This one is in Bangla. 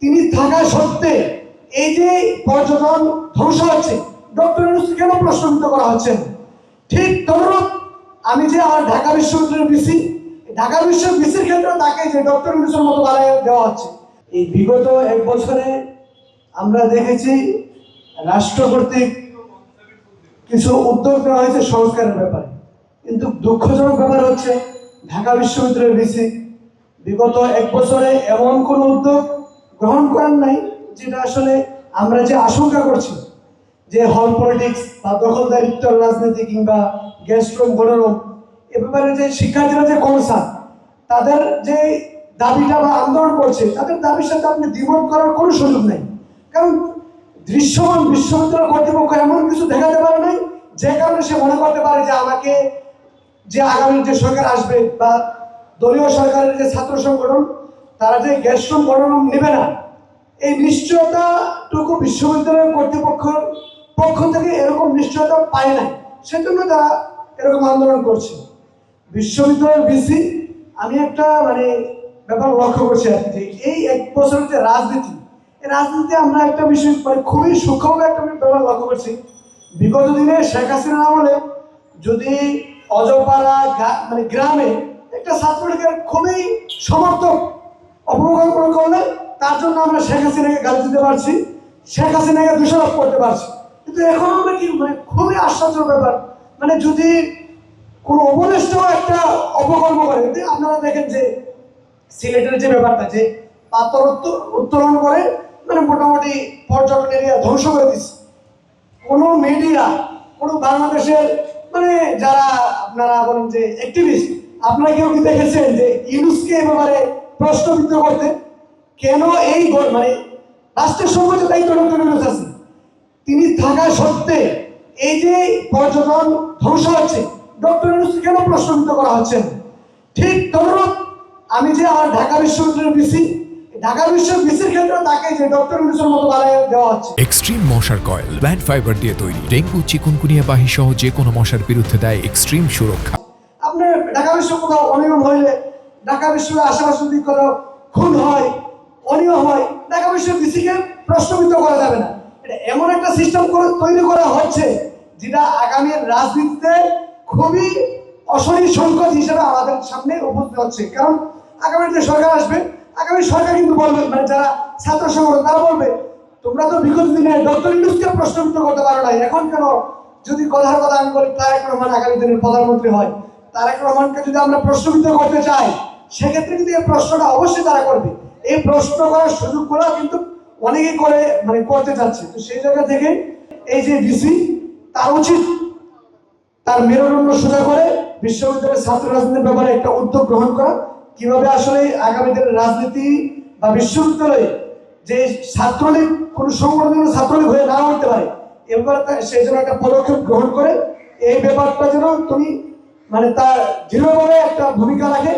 তিনি থাকা সত্ত্বে এই যে পর্যটন ধ্বংস হচ্ছে, ডক্টর ইউনূসকে কেন প্রশ্নবিদ্ধ করা হচ্ছে না? ঠিক তদ্রূপ আমি যে আমার ঢাকা বিশ্ববিদ্যালয়ের ভিসি, ঢাকা বিশ্ববিদ্যালয়ের ক্ষেত্রে তাকে যে ডক্টর ইউনূসের মতো বানায় দেওয়া হচ্ছে। এই বিগত এক বছরে আমরা দেখেছি রাষ্ট্র কর্তৃক কিছু উদ্যোগ নেওয়া হয়েছে সংস্কারের ব্যাপারে, কিন্তু দুঃখজনক ব্যাপার হচ্ছে ঢাকা বিশ্ববিদ্যালয়ের ভিসি বিগত এক বছরে এমন কোনো উদ্যোগ গ্রহণ করেন নাই যেটা আসলে আমরা যে আশঙ্কা করছি যে হল পলিটিক্স বা দখলদারিত্ব রাজনীতি কিংবা গেস্ট রুম গণরুম এ ব্যাপারে যে শিক্ষার্থীরা যে কনসার্ন, তাদের যে দাবিটা বা আন্দোলন করছে, তাদের দাবির সাথে আপনি দ্বিমত করার কোনো সুযোগ নেই। কারণ দৃশ্যমান বিশ্ববিদ্যালয় কর্তৃপক্ষ এমন কিছু দেখাতে পারে নাই যে কারণে সে মনে করতে পারে যে আমাকে যে আগামী যে সরকার আসবে বা দলীয় সরকারের যে ছাত্র সংগঠন তারা যে গেস্ট রুম গণরুম নেবে না, এই নিশ্চয়তাটুকু বিশ্ববিদ্যালয় কর্তৃপক্ষের পক্ষ থেকে এরকম নিশ্চয়তা পায় না, সেজন্য তারা এরকম আন্দোলন করছে। বিশ্ববিদ্যালয়ের ভিসি আমি একটা ব্যাপার লক্ষ্য করছি আর কি, এই এক বছরের যে রাজনীতি, এই রাজনীতিতে আমরা একটা বিষয় খুবই সূক্ষ্ম একটা ব্যাপার লক্ষ্য করছি। বিগত দিনে শেখ হাসিনার আমলে যদি অজপাড়া গ্রামে একটা ছাত্রলীগের খুবই সমর্থক অপকল্পনা করলে তার জন্য আমরা শেখ হাসিনাকে গালি দিতে পারছি, শেখ হাসিনাকে দোষারোপ করতে পারছি। কিন্তু এখন আমরা কি খুবই আশ্চর্যের ব্যাপার, যদি কোনো উপদেষ্টাও একটা অপকর্ম করে, আপনারা দেখেন যে সিলেটের যে ব্যাপারটা যে পাথর উত্তোলন করে মোটামুটি পর্যটন এরিয়া ধ্বংস করে দিচ্ছে, কোনো মিডিয়া, কোনো বাংলাদেশের যারা আপনারা বলেন যে অ্যাক্টিভিস্ট, আপনারা কেউ কি দেখেছেন যে ইউনূসকে এ ব্যাপারে প্রশ্নবিদ্ধ করতে? কেন এই রাষ্ট্রের সর্বোচ্চ দায়িত্ব ডক্টর ইউনূস আছে, তিনি থাকা সত্ত্বে এই যে পর্যটন ধ্বংস হচ্ছে, ডক্টর ইউনূসকে কেন প্রশ্নবিদ্ধ করা হচ্ছে না? ঠিক তদ্রূপ আমি যে আমার ঢাকা বিশ্ববিদ্যালয়ের ভিসি, ঢাকা বিশ্ববিদ্যালয়ের ক্ষেত্রে তাকে যে ডক্টর ইউনূসের মতো বানায় দেওয়া হচ্ছে। এক্সট্রিম মশার কয়েল প্ল্যান্ট ফাইবার দিয়ে তৈরি, ডেঙ্গু চিকুনগুনিয়া বাহি সহ যে কোনো মশার বিরুদ্ধে দেয় এক্সট্রিম সুরক্ষা। আপনার ঢাকা বিশ্ববিদ্যালয় কোথাও অনিয়ম হইলে, ঢাকা বিশ্ববিদ্যালয়ের আশেপাশে যদি কোনো খুন হয়, অনিয়ম হয়, ঢাকা বিশ্ববিদ্যালয় ভিসিকে প্রশ্নবিদ্ধ করা যাবে না। এটা এমন একটা সিস্টেম তৈরি করা হচ্ছে যেটা আগামীর রাজনীতিতে খুবই অশনি সংকট হিসেবে আমাদের সামনে উপস্থিত হচ্ছে। কারণ আগামী যে সরকার আসবে, আগামী সরকার কিন্তু বলবে, যারা ছাত্র সংগঠন তারা বলবে, তোমরা তো বিগত দিনে ডক্টর ইউনূসকে প্রশ্নবিদ্ধ করতে পারো না, এখন কেন? যদি কথার কথা আমি বলি তারেক রহমান আগামী দিনের প্রধানমন্ত্রী হয়, তারেক রহমানকে যদি আমরা প্রশ্নবিদ্ধ করতে চাই, সেক্ষেত্রে কিন্তু এই প্রশ্নটা অবশ্যই তারা করবে। এই প্রশ্ন করার সুযোগগুলো কিন্তু অনেকেই করে করতে চাচ্ছে। তো সেই জায়গা থেকে এই যে ভিসি, তার উচিত তার মেরুদণ্ড সোজা করে বিশ্ববিদ্যালয়ের ছাত্র রাজনীতির ব্যাপারে একটা উদ্যোগ গ্রহণ করা, কিভাবে আসলে আগামী দিনের রাজনীতি বা বিশ্ববিদ্যালয়ে যে ছাত্রলীগ কোনো সংগঠনের ছাত্রলীগ হয়ে না উঠতে পারে, এবার সেই জন্য একটা পদক্ষেপ গ্রহণ করে এই ব্যাপারটা যেন তুমি তার দৃঢ়ভাবে একটা ভূমিকা রাখে।